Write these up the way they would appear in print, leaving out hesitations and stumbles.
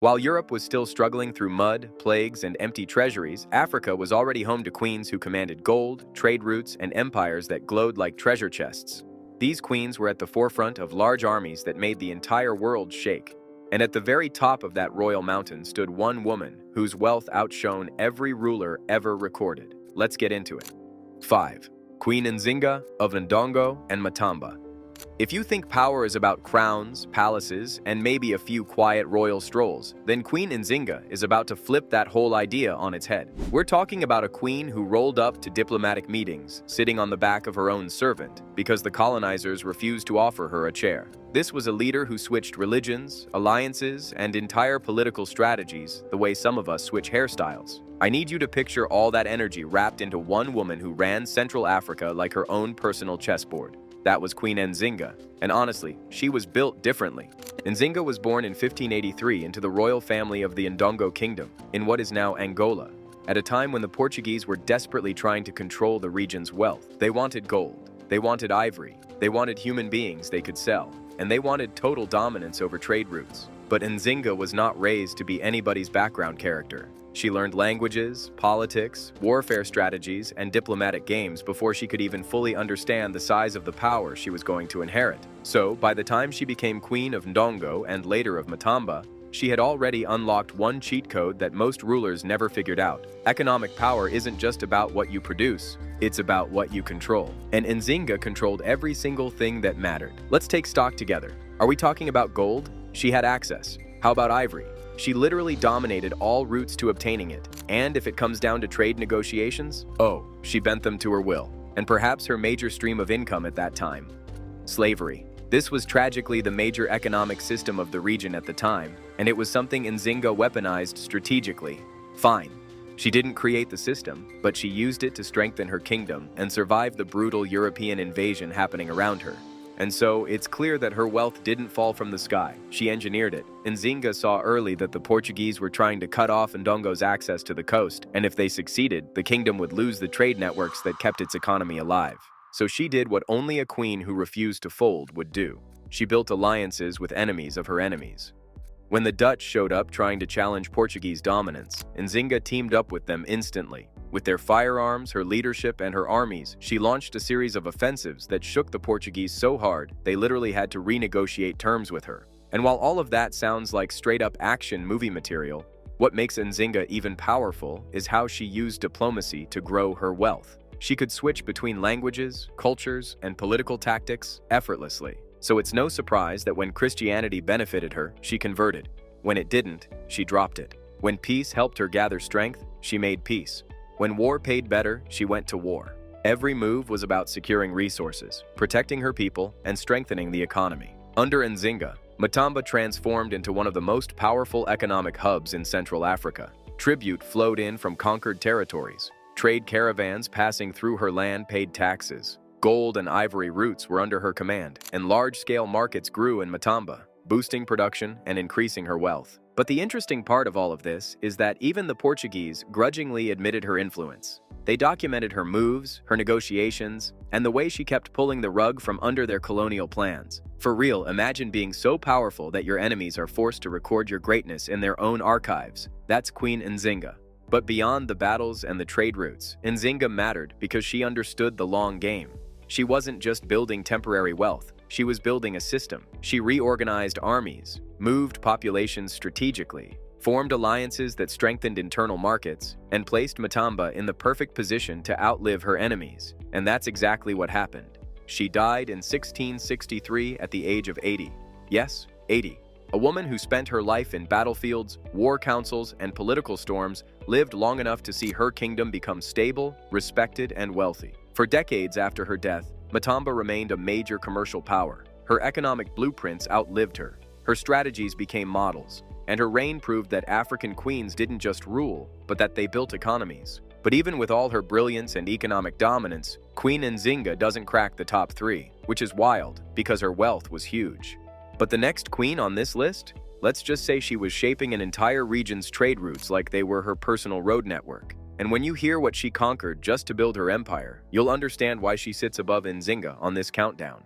While Europe was still struggling through mud, plagues, and empty treasuries, Africa was already home to queens who commanded gold, trade routes, and empires that glowed like treasure chests. These queens were at the forefront of large armies that made the entire world shake. And at the very top of that royal mountain stood one woman whose wealth outshone every ruler ever recorded. Let's get into it. 5. Queen Enzinga of Ndongo and Matamba. If you think power is about crowns, palaces, and maybe a few quiet royal strolls, then Queen Enzinga is about to flip that whole idea on its head. We're talking about a queen who rolled up to diplomatic meetings, sitting on the back of her own servant, because the colonizers refused to offer her a chair. This was a leader who switched religions, alliances, and entire political strategies the way some of us switch hairstyles. I need you to picture all that energy wrapped into one woman who ran Central Africa like her own personal chessboard. That was Queen Enzinga, and honestly, she was built differently. Enzinga was born in 1583 into the royal family of the Ndongo kingdom, in what is now Angola, at a time when the Portuguese were desperately trying to control the region's wealth. They wanted gold, they wanted ivory, they wanted human beings they could sell, and they wanted total dominance over trade routes. But Enzinga was not raised to be anybody's background character. She learned languages, politics, warfare strategies, and diplomatic games before she could even fully understand the size of the power she was going to inherit. So, by the time she became Queen of Ndongo and later of Matamba, she had already unlocked one cheat code that most rulers never figured out. Economic power isn't just about what you produce, it's about what you control. And Enzinga controlled every single thing that mattered. Let's take stock together. Are we talking about gold? She had access. How about ivory? She literally dominated all routes to obtaining it. And if it comes down to trade negotiations, oh, she bent them to her will. And perhaps her major stream of income at that time. Slavery. This was tragically the major economic system of the region at the time, and it was something Enzinga weaponized strategically. Fine. She didn't create the system, but she used it to strengthen her kingdom and survive the brutal European invasion happening around her. And so, it's clear that her wealth didn't fall from the sky. She engineered it. Enzinga saw early that the Portuguese were trying to cut off Ndongo's access to the coast, and if they succeeded, the kingdom would lose the trade networks that kept its economy alive. So she did what only a queen who refused to fold would do. She built alliances with enemies of her enemies. When the Dutch showed up trying to challenge Portuguese dominance, Enzinga teamed up with them instantly. With their firearms, her leadership, and her armies, she launched a series of offensives that shook the Portuguese so hard they literally had to renegotiate terms with her. And while all of that sounds like straight-up action movie material, what makes Enzinga even powerful is how she used diplomacy to grow her wealth. She could switch between languages, cultures, and political tactics effortlessly. So it's no surprise that when Christianity benefited her, she converted. When it didn't, she dropped it. When peace helped her gather strength, she made peace. When war paid better, she went to war. Every move was about securing resources, protecting her people, and strengthening the economy. Under Enzinga, Matamba transformed into one of the most powerful economic hubs in Central Africa. Tribute flowed in from conquered territories. Trade caravans passing through her land paid taxes. Gold and ivory routes were under her command, and large-scale markets grew in Matamba, boosting production and increasing her wealth. But the interesting part of all of this is that even the Portuguese grudgingly admitted her influence. They documented her moves, her negotiations, and the way she kept pulling the rug from under their colonial plans. For real, imagine being so powerful that your enemies are forced to record your greatness in their own archives. That's Queen Enzinga. But beyond the battles and the trade routes, Enzinga mattered because she understood the long game. She wasn't just building temporary wealth, she was building a system. She reorganized armies, moved populations strategically, formed alliances that strengthened internal markets, and placed Matamba in the perfect position to outlive her enemies. And that's exactly what happened. She died in 1663 at the age of 80. Yes, 80. A woman who spent her life in battlefields, war councils, and political storms lived long enough to see her kingdom become stable, respected, and wealthy. For decades after her death, Matamba remained a major commercial power. Her economic blueprints outlived her. Her strategies became models, and her reign proved that African queens didn't just rule, but that they built economies. But even with all her brilliance and economic dominance, Queen Enzinga doesn't crack the top 3, which is wild because her wealth was huge. But the next queen on this list? Let's just say she was shaping an entire region's trade routes like they were her personal road network. And when you hear what she conquered just to build her empire, you'll understand why she sits above Enzinga on this countdown.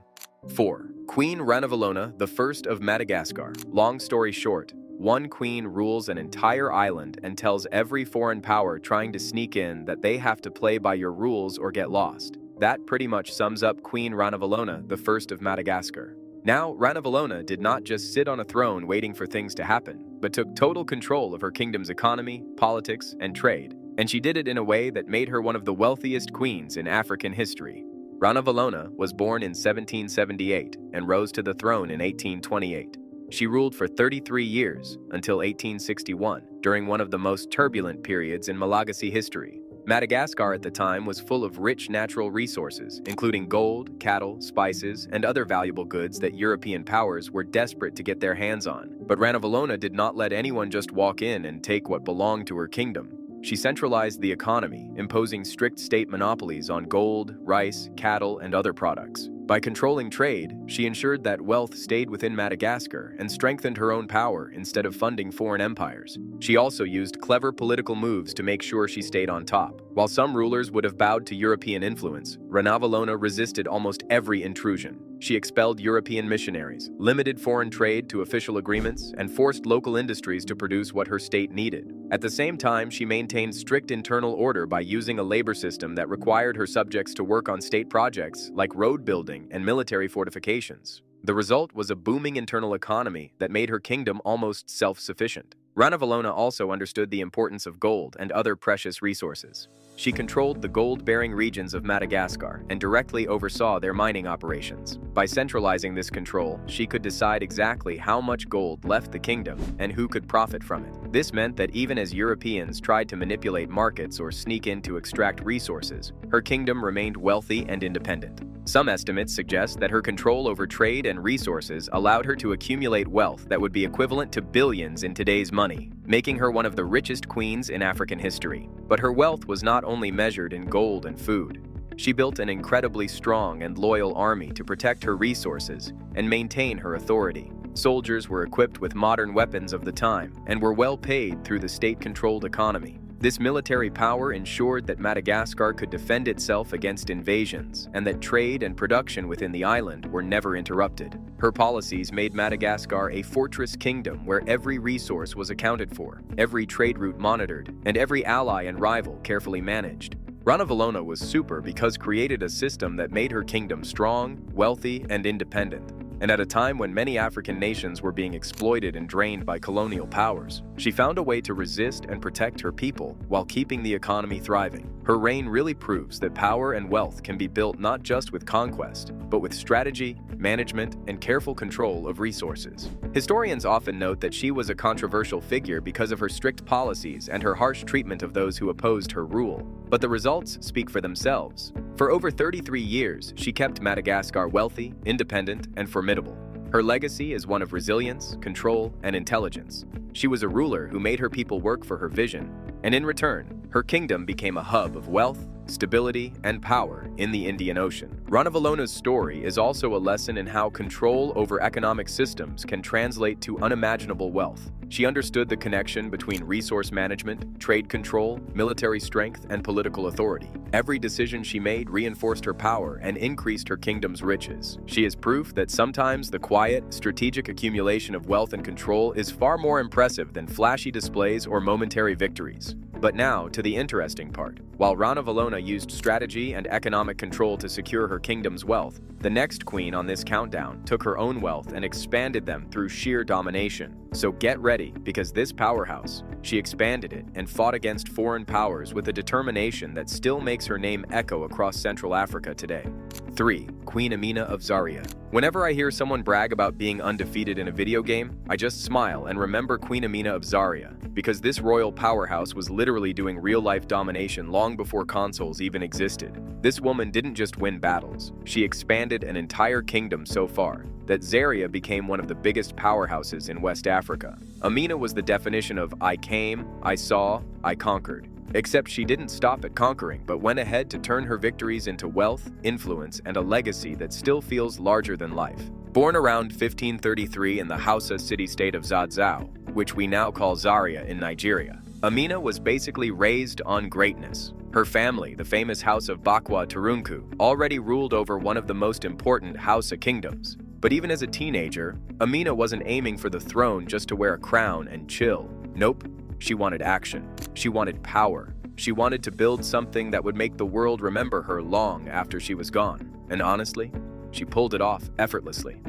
4. Queen Ranavalona I of Madagascar. Long story short, one queen rules an entire island and tells every foreign power trying to sneak in that they have to play by your rules or get lost. That pretty much sums up Queen Ranavalona I of Madagascar. Now, Ranavalona did not just sit on a throne waiting for things to happen, but took total control of her kingdom's economy, politics, and trade, and she did it in a way that made her one of the wealthiest queens in African history. Ranavalona was born in 1778 and rose to the throne in 1828. She ruled for 33 years, until 1861, during one of the most turbulent periods in Malagasy history. Madagascar at the time was full of rich natural resources, including gold, cattle, spices, and other valuable goods that European powers were desperate to get their hands on. But Ranavalona did not let anyone just walk in and take what belonged to her kingdom. She centralized the economy, imposing strict state monopolies on gold, rice, cattle, and other products. By controlling trade, she ensured that wealth stayed within Madagascar and strengthened her own power instead of funding foreign empires. She also used clever political moves to make sure she stayed on top. While some rulers would have bowed to European influence, Ranavalona resisted almost every intrusion. She expelled European missionaries, limited foreign trade to official agreements, and forced local industries to produce what her state needed. At the same time, she maintained strict internal order by using a labor system that required her subjects to work on state projects like road building and military fortifications. The result was a booming internal economy that made her kingdom almost self-sufficient. Ranavalona also understood the importance of gold and other precious resources. She controlled the gold-bearing regions of Madagascar and directly oversaw their mining operations. By centralizing this control, she could decide exactly how much gold left the kingdom and who could profit from it. This meant that even as Europeans tried to manipulate markets or sneak in to extract resources, her kingdom remained wealthy and independent. Some estimates suggest that her control over trade and resources allowed her to accumulate wealth that would be equivalent to billions in today's money, making her one of the richest queens in African history. But her wealth was not only measured in gold and food. She built an incredibly strong and loyal army to protect her resources and maintain her authority. Soldiers were equipped with modern weapons of the time and were well paid through the state-controlled economy. This military power ensured that Madagascar could defend itself against invasions and that trade and production within the island were never interrupted. Her policies made Madagascar a fortress kingdom where every resource was accounted for, every trade route monitored, and every ally and rival carefully managed. Ranavalona was super because created a system that made her kingdom strong, wealthy, and independent. And at a time when many African nations were being exploited and drained by colonial powers, she found a way to resist and protect her people while keeping the economy thriving. Her reign really proves that power and wealth can be built not just with conquest, but with strategy, management, and careful control of resources. Historians often note that she was a controversial figure because of her strict policies and her harsh treatment of those who opposed her rule. But the results speak for themselves. For over 33 years, she kept Madagascar wealthy, independent, and formidable. Her legacy is one of resilience, control, and intelligence. She was a ruler who made her people work for her vision, and in return, her kingdom became a hub of wealth, stability, and power in the Indian Ocean. Ranavalona's story is also a lesson in how control over economic systems can translate to unimaginable wealth. She understood the connection between resource management, trade control, military strength, and political authority. Every decision she made reinforced her power and increased her kingdom's riches. She is proof that sometimes the quiet, strategic accumulation of wealth and control is far more impressive than flashy displays or momentary victories. But now, to the interesting part. While Ranavalona used strategy and economic control to secure her kingdom's wealth, the next queen on this countdown took her own wealth and expanded them through sheer domination. So get ready, because this powerhouse, she expanded it and fought against foreign powers with a determination that still makes her name echo across Central Africa today. 3. Queen Amina of Zarya. Whenever I hear someone brag about being undefeated in a video game, I just smile and remember Queen Amina of Zarya, because this royal powerhouse was literally doing real-life domination long before consoles even existed. This woman didn't just win battles, she expanded an entire kingdom so far that Zarya became one of the biggest powerhouses in West Africa. Amina was the definition of I came, I saw, I conquered. Except she didn't stop at conquering, but went ahead to turn her victories into wealth, influence, and a legacy that still feels larger than life. Born around 1533 in the Hausa city-state of Zadzao, which we now call Zarya in Nigeria, Amina was basically raised on greatness. Her family, the famous House of Bakwa Turunku, already ruled over one of the most important Hausa kingdoms. But even as a teenager, Amina wasn't aiming for the throne just to wear a crown and chill. Nope, she wanted action. She wanted power. She wanted to build something that would make the world remember her long after she was gone. And honestly, she pulled it off effortlessly.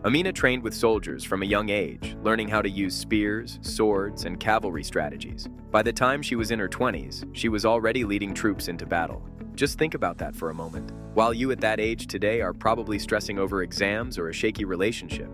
Amina trained with soldiers from a young age, learning how to use spears, swords, and cavalry strategies. By the time she was in her 20s, she was already leading troops into battle. Just think about that for a moment. While you at that age today are probably stressing over exams or a shaky relationship,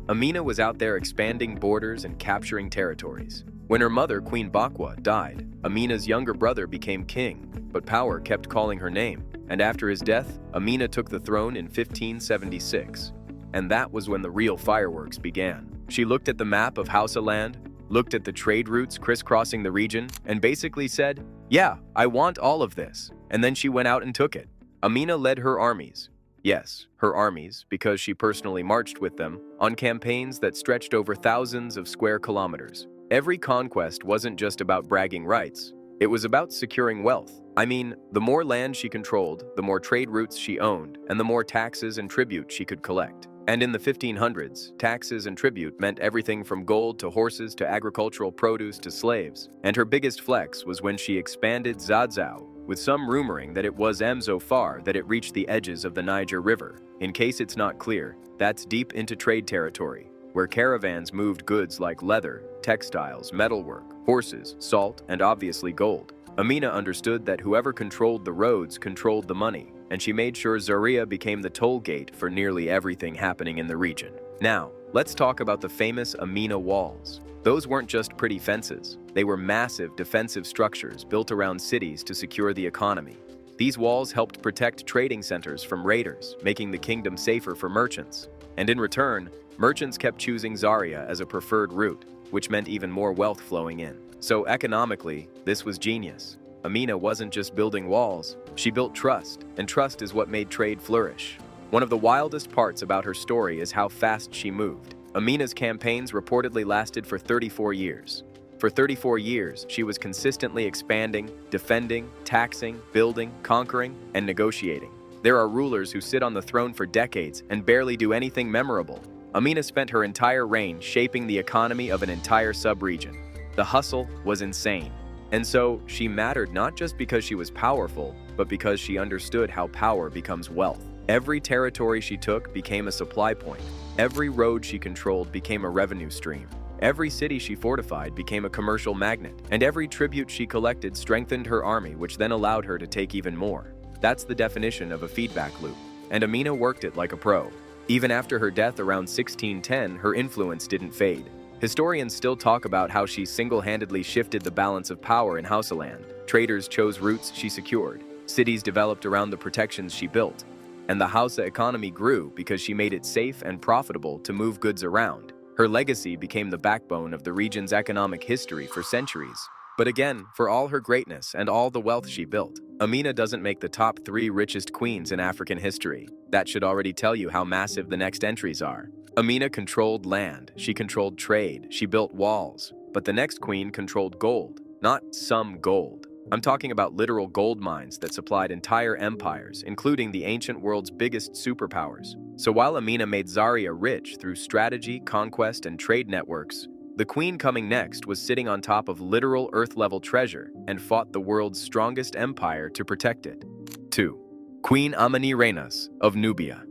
Amina was out there expanding borders and capturing territories. When her mother, Queen Bakwa, died, Amina's younger brother became king, but power kept calling her name. And after his death, Amina took the throne in 1576. And that was when the real fireworks began. She looked at the map of Hausa land, looked at the trade routes crisscrossing the region, and basically said, "Yeah, I want all of this." And then she went out and took it. Amina led her armies. Yes, her armies, because she personally marched with them, on campaigns that stretched over thousands of square kilometers. Every conquest wasn't just about bragging rights. It was about securing wealth. I mean, the more land she controlled, the more trade routes she owned, and the more taxes and tribute she could collect. And in the 1500s, taxes and tribute meant everything from gold to horses to agricultural produce to slaves. And her biggest flex was when she expanded Zazao, with some rumoring that it was so far that it reached the edges of the Niger River. In case it's not clear, that's deep into trade territory, where caravans moved goods like leather, textiles, metalwork, horses, salt, and obviously gold. Amina understood that whoever controlled the roads controlled the money, and she made sure Zarya became the toll gate for nearly everything happening in the region. Now, let's talk about the famous Amina walls. Those weren't just pretty fences. They were massive defensive structures built around cities to secure the economy. These walls helped protect trading centers from raiders, making the kingdom safer for merchants. And in return, merchants kept choosing Zarya as a preferred route, which meant even more wealth flowing in. So economically, this was genius. Amina wasn't just building walls, she built trust, and trust is what made trade flourish. One of the wildest parts about her story is how fast she moved. Amina's campaigns reportedly lasted for 34 years. For 34 years, she was consistently expanding, defending, taxing, building, conquering, and negotiating. There are rulers who sit on the throne for decades and barely do anything memorable. Amina spent her entire reign shaping the economy of an entire sub-region. The hustle was insane. And so, she mattered not just because she was powerful, but because she understood how power becomes wealth. Every territory she took became a supply point. Every road she controlled became a revenue stream. Every city she fortified became a commercial magnet. And every tribute she collected strengthened her army, which then allowed her to take even more. That's the definition of a feedback loop. And Amina worked it like a pro. Even after her death around 1610, her influence didn't fade. Historians still talk about how she single-handedly shifted the balance of power in Hausaland. Traders chose routes she secured. Cities developed around the protections she built. And the Hausa economy grew because she made it safe and profitable to move goods around. Her legacy became the backbone of the region's economic history for centuries. But again, for all her greatness and all the wealth she built, Amina doesn't make the top 3 richest queens in African history. That should already tell you how massive the next entries are. Amina controlled land, she controlled trade, she built walls. But the next queen controlled gold. Not some gold. I'm talking about literal gold mines that supplied entire empires, including the ancient world's biggest superpowers. So while Amina made Zarya rich through strategy, conquest, and trade networks, the queen coming next was sitting on top of literal Earth-level treasure and fought the world's strongest empire to protect it. 2. Queen Amanirenas of Nubia.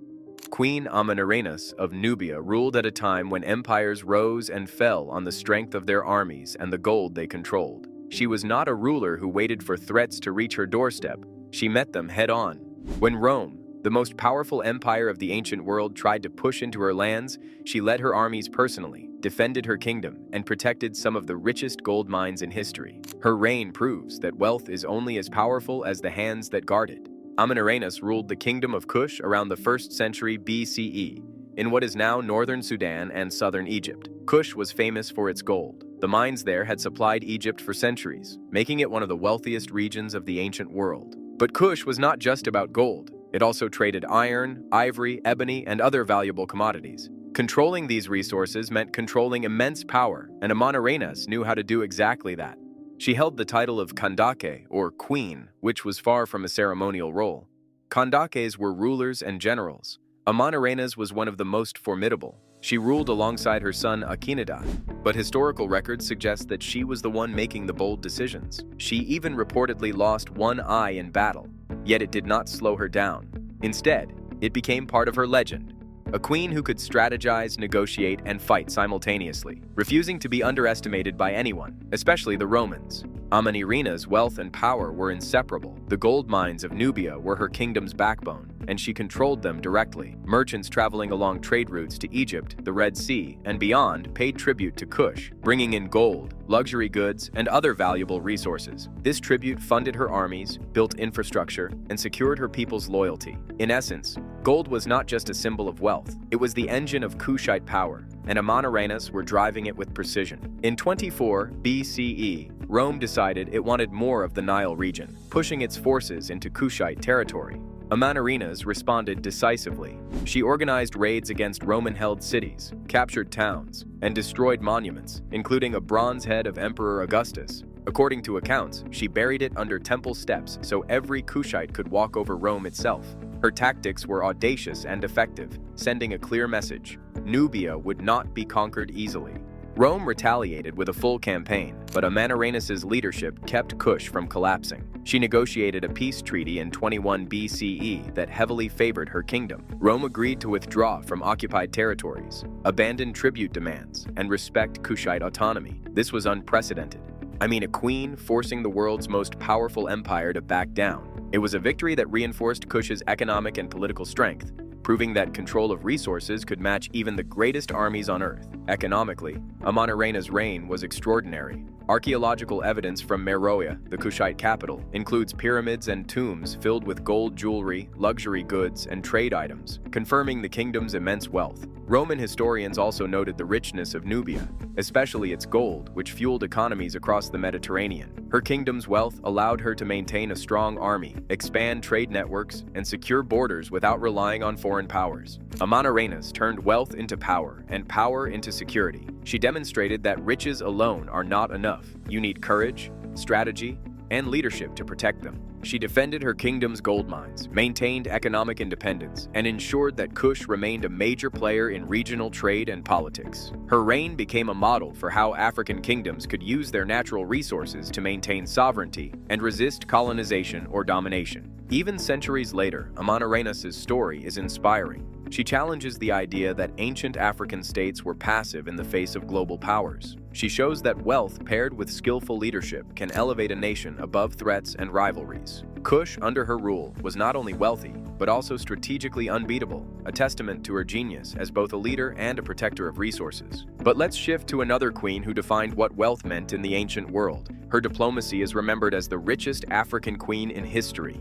Queen Amanirenas of Nubia ruled at a time when empires rose and fell on the strength of their armies and the gold they controlled. She was not a ruler who waited for threats to reach her doorstep. She met them head-on. When Rome, the most powerful empire of the ancient world, tried to push into her lands, she led her armies personally, defended her kingdom, and protected some of the richest gold mines in history. Her reign proves that wealth is only as powerful as the hands that guard it. Amanirenas ruled the kingdom of Kush around the 1st century BCE, in what is now northern Sudan and southern Egypt. Kush was famous for its gold. The mines there had supplied Egypt for centuries, making it one of the wealthiest regions of the ancient world. But Kush was not just about gold. It also traded iron, ivory, ebony, and other valuable commodities. Controlling these resources meant controlling immense power, and Amanirenas knew how to do exactly that. She held the title of Kandake, or queen, which was far from a ceremonial role. Kandakes were rulers and generals. Amanirenas was one of the most formidable. She ruled alongside her son Akhenaten, but historical records suggest that she was the one making the bold decisions. She even reportedly lost one eye in battle, yet it did not slow her down. Instead, it became part of her legend. A queen who could strategize, negotiate, and fight simultaneously, refusing to be underestimated by anyone, especially the Romans. Amanirenas' wealth and power were inseparable. The gold mines of Nubia were her kingdom's backbone, and she controlled them directly. Merchants traveling along trade routes to Egypt, the Red Sea, and beyond paid tribute to Kush, bringing in gold, luxury goods, and other valuable resources. This tribute funded her armies, built infrastructure, and secured her people's loyalty. In essence, gold was not just a symbol of wealth, it was the engine of Kushite power, and Amanirenas were driving it with precision. In 24 BCE, Rome decided it wanted more of the Nile region, pushing its forces into Kushite territory. Amanirenas responded decisively. She organized raids against Roman-held cities, captured towns, and destroyed monuments, including a bronze head of Emperor Augustus. According to accounts, she buried it under temple steps so every Kushite could walk over Rome itself. Her tactics were audacious and effective, sending a clear message: Nubia would not be conquered easily. Rome retaliated with a full campaign, but Amanirenas' leadership kept Kush from collapsing. She negotiated a peace treaty in 21 BCE that heavily favored her kingdom. Rome agreed to withdraw from occupied territories, abandon tribute demands, and respect Kushite autonomy. This was unprecedented. A queen forcing the world's most powerful empire to back down. It was a victory that reinforced Kush's economic and political strength, proving that control of resources could match even the greatest armies on Earth. Economically, Amanirenas' reign was extraordinary. Archaeological evidence from Meroe, the Kushite capital, includes pyramids and tombs filled with gold jewelry, luxury goods, and trade items, confirming the kingdom's immense wealth. Roman historians also noted the richness of Nubia, especially its gold, which fueled economies across the Mediterranean. Her kingdom's wealth allowed her to maintain a strong army, expand trade networks, and secure borders without relying on foreign powers. Amanirenas turned wealth into power and power into security. She demonstrated that riches alone are not enough. You need courage, strategy, and leadership to protect them. She defended her kingdom's gold mines, maintained economic independence, and ensured that Kush remained a major player in regional trade and politics. Her reign became a model for how African kingdoms could use their natural resources to maintain sovereignty and resist colonization or domination. Even centuries later, Amanirenas' story is inspiring. She challenges the idea that ancient African states were passive in the face of global powers. She shows that wealth paired with skillful leadership can elevate a nation above threats and rivalries. Kush, under her rule, was not only wealthy, but also strategically unbeatable, a testament to her genius as both a leader and a protector of resources. But let's shift to another queen who defined what wealth meant in the ancient world. Her diplomacy is remembered as the richest African queen in history.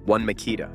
1. Makeda.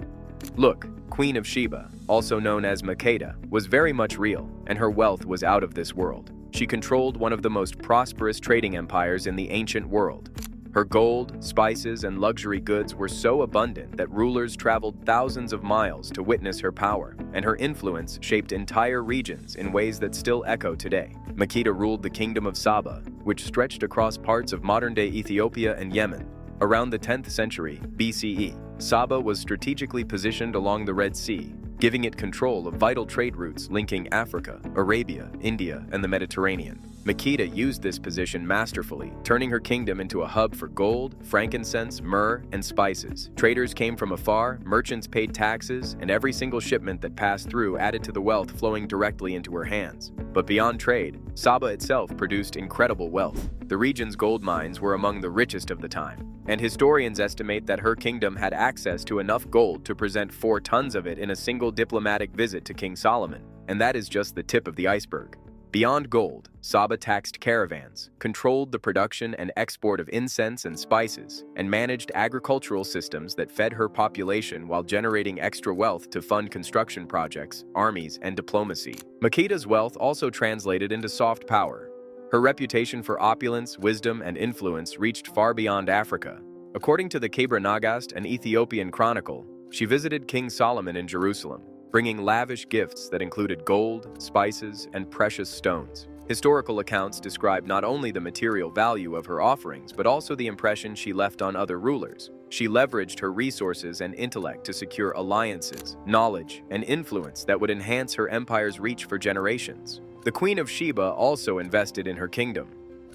Look, Queen of Sheba, also known as Makeda, was very much real, and her wealth was out of this world. She controlled one of the most prosperous trading empires in the ancient world. Her gold, spices, and luxury goods were so abundant that rulers traveled thousands of miles to witness her power, and her influence shaped entire regions in ways that still echo today. Makeda ruled the kingdom of Saba, which stretched across parts of modern-day Ethiopia and Yemen. Around the 10th century BCE, Saba was strategically positioned along the Red Sea, giving it control of vital trade routes linking Africa, Arabia, India, and the Mediterranean. Makeda used this position masterfully, turning her kingdom into a hub for gold, frankincense, myrrh, and spices. Traders came from afar, merchants paid taxes, and every single shipment that passed through added to the wealth flowing directly into her hands. But beyond trade, Saba itself produced incredible wealth. The region's gold mines were among the richest of the time, and historians estimate that her kingdom had access to enough gold to present 4 tons of it in a single diplomatic visit to King Solomon. And that is just the tip of the iceberg. Beyond gold, Saba taxed caravans, controlled the production and export of incense and spices, and managed agricultural systems that fed her population while generating extra wealth to fund construction projects, armies, and diplomacy. Makeda's wealth also translated into soft power. Her reputation for opulence, wisdom, and influence reached far beyond Africa. According to the Kebra Nagast, an Ethiopian chronicle, she visited King Solomon in Jerusalem, bringing lavish gifts that included gold, spices, and precious stones. Historical accounts describe not only the material value of her offerings, but also the impression she left on other rulers. She leveraged her resources and intellect to secure alliances, knowledge, and influence that would enhance her empire's reach for generations. The Queen of Sheba also invested in her kingdom.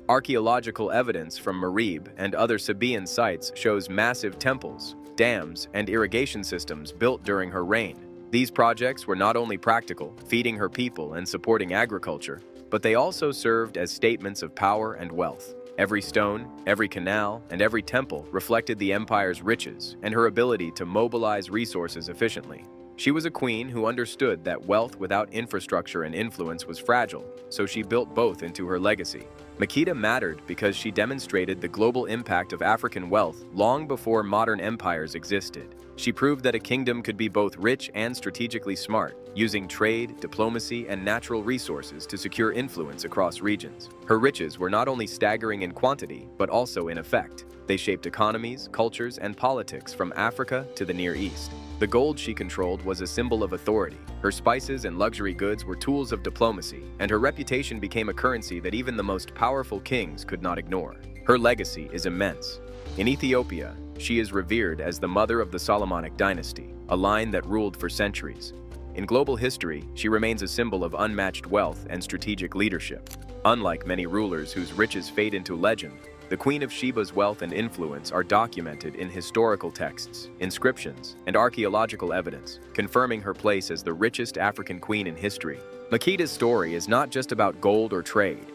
Archaeological evidence from Marib and other Sabaean sites shows massive temples, dams, and irrigation systems built during her reign. These projects were not only practical, feeding her people and supporting agriculture, but they also served as statements of power and wealth. Every stone, every canal, and every temple reflected the empire's riches and her ability to mobilize resources efficiently. She was a queen who understood that wealth without infrastructure and influence was fragile, so she built both into her legacy. Makeda mattered because she demonstrated the global impact of African wealth long before modern empires existed. She proved that a kingdom could be both rich and strategically smart, using trade, diplomacy, and natural resources to secure influence across regions. Her riches were not only staggering in quantity, but also in effect. They shaped economies, cultures, and politics from Africa to the Near East. The gold she controlled was a symbol of authority. Her spices and luxury goods were tools of diplomacy, and her reputation became a currency that even the most powerful kings could not ignore. Her legacy is immense. In Ethiopia, she is revered as the mother of the Solomonic dynasty, a line that ruled for centuries. In global history, she remains a symbol of unmatched wealth and strategic leadership. Unlike many rulers whose riches fade into legend, the Queen of Sheba's wealth and influence are documented in historical texts, inscriptions, and archaeological evidence, confirming her place as the richest African queen in history. Makeda's story is not just about gold or trade.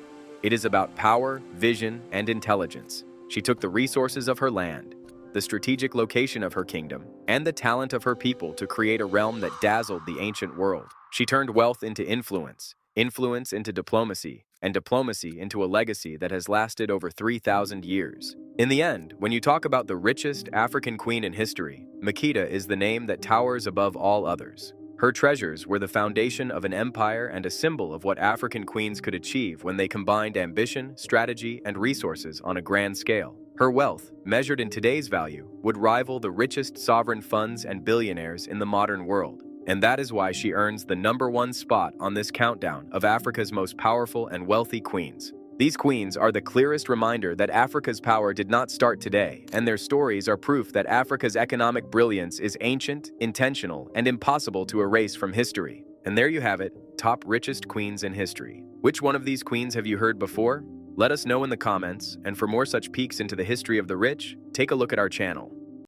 It is about power, vision, and intelligence. She took the resources of her land, the strategic location of her kingdom, and the talent of her people to create a realm that dazzled the ancient world. She turned wealth into influence, influence into diplomacy, and diplomacy into a legacy that has lasted over 3,000 years. In the end, when you talk about the richest African queen in history, Makeda is the name that towers above all others. Her treasures were the foundation of an empire and a symbol of what African queens could achieve when they combined ambition, strategy, and resources on a grand scale. Her wealth, measured in today's value, would rival the richest sovereign funds and billionaires in the modern world. And that is why she earns the #1 spot on this countdown of Africa's most powerful and wealthy queens. These queens are the clearest reminder that Africa's power did not start today, and their stories are proof that Africa's economic brilliance is ancient, intentional, and impossible to erase from history. And there you have it, top richest queens in history. Which one of these queens have you heard before? Let us know in the comments, and for more such peeks into the history of the rich, take a look at our channel.